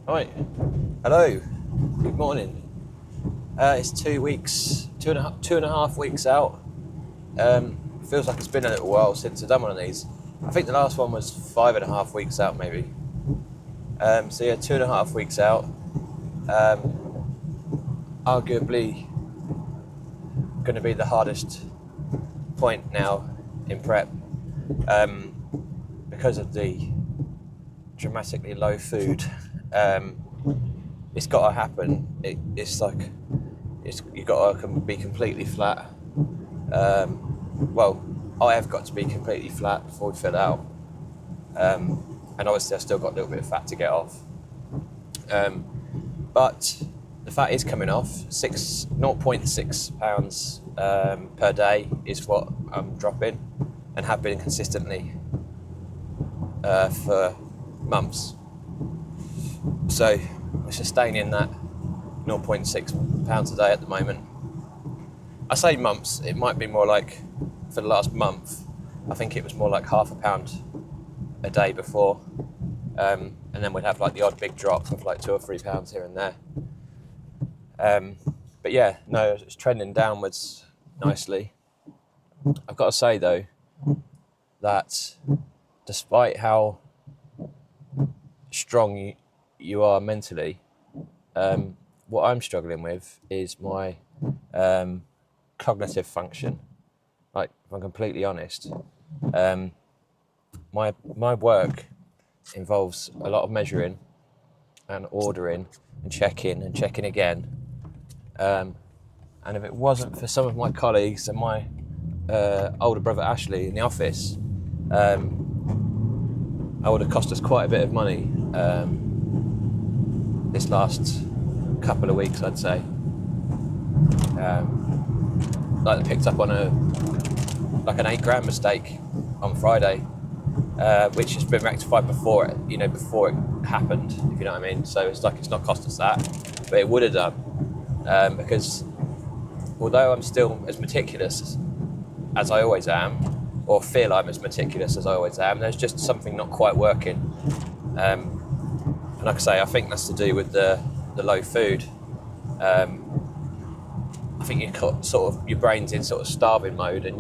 Right. Hello. Good morning. It's 2 weeks, 2.5 weeks out. Feels like it's been a little while since I've done one of these. I think the last one was 5.5 weeks out, maybe. So yeah, 2.5 weeks out. Arguably going to be the hardest point now in prep because of the dramatically low food. It's got to happen. It's you've got to be completely flat. Well, I have got to be completely flat before we fill out, and obviously I've still got a little bit of fat to get off. But the fat is coming off. 0.6 pounds per day is what I'm dropping, and have been consistently for months. So we're sustaining that 0.6 pounds a day at the moment. I say months, it might be more like for the last month. I think it was more like £0.5 pound a day before, and then we'd have like the odd big drop of like £2 or £3 here and there. But yeah, no, it's trending downwards nicely. I've got to say though that despite how strong you are mentally, what I'm struggling with is my cognitive function. Like, if I'm completely honest, my work involves a lot of measuring and ordering and checking again. And if it wasn't for some of my colleagues and my older brother Ashley in the office, I would have cost us quite a bit of money this last couple of weeks, I'd say. Like, I picked up on an £8,000 mistake on Friday, which has been rectified before it happened, if you know what I mean. So it's like it's not cost us that, but it would have done, because although I'm still as meticulous as I always am, or feel I'm as meticulous as I always am, there's just something not quite working. And like I say, I think that's to do with the low food. I think your brain's in sort of starving mode, and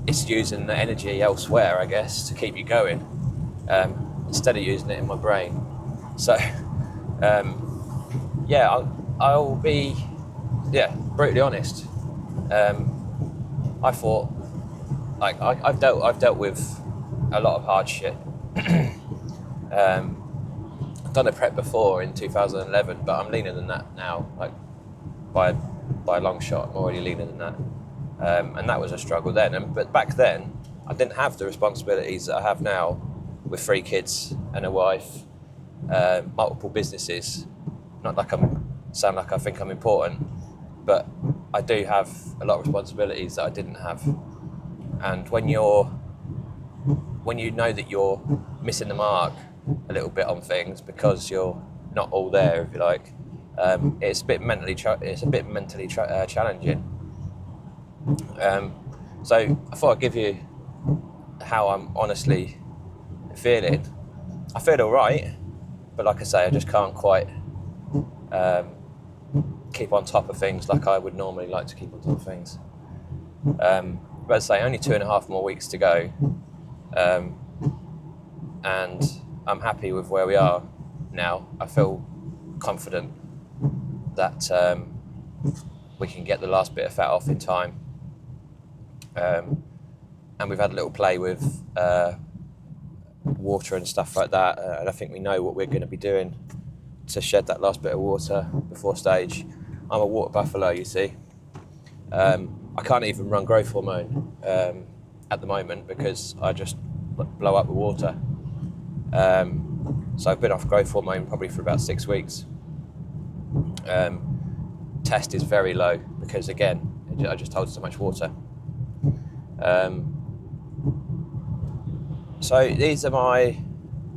it's using the energy elsewhere, I guess, to keep you going, instead of using it in my brain. So, I'll be, brutally honest. I thought, like, I've dealt with a lot of hard shit. I've done a prep before in 2011, but I'm leaner than that now, like by a long shot. I'm already leaner than that, and that was a struggle then. But back then, I didn't have the responsibilities that I have now, with 3 kids and a wife, multiple businesses. Not like sound like I think I'm important, but I do have a lot of responsibilities that I didn't have. And when you know that you're missing the mark a little bit on things because you're not all there, if you like, it's a bit mentally challenging. So I thought I'd give you how I'm honestly feeling. I feel all right, but like I say, I just can't quite keep on top of things like I would normally like to keep on top of things. But as I say, only 2.5 more weeks to go, and I'm happy with where we are now. I feel confident that we can get the last bit of fat off in time, and we've had a little play with water and stuff like that, and I think we know what we're going to be doing to shed that last bit of water before stage. I'm a water buffalo, you see. I can't even run growth hormone at the moment because I just blow up with water. So I've been off growth hormone probably for about 6 weeks. Test is very low because, again, I just hold so much water. So these are my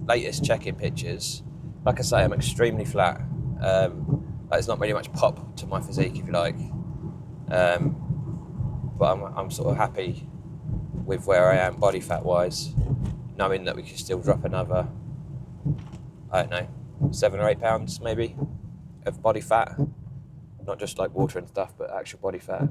latest check-in pictures. Like I say, I'm extremely flat. There's not really much pop to my physique, if you like. But I'm sort of happy with where I am body fat wise, knowing that we can still drop another, I don't know, 7 or 8 pounds maybe of body fat, not just like water and stuff, but actual body fat.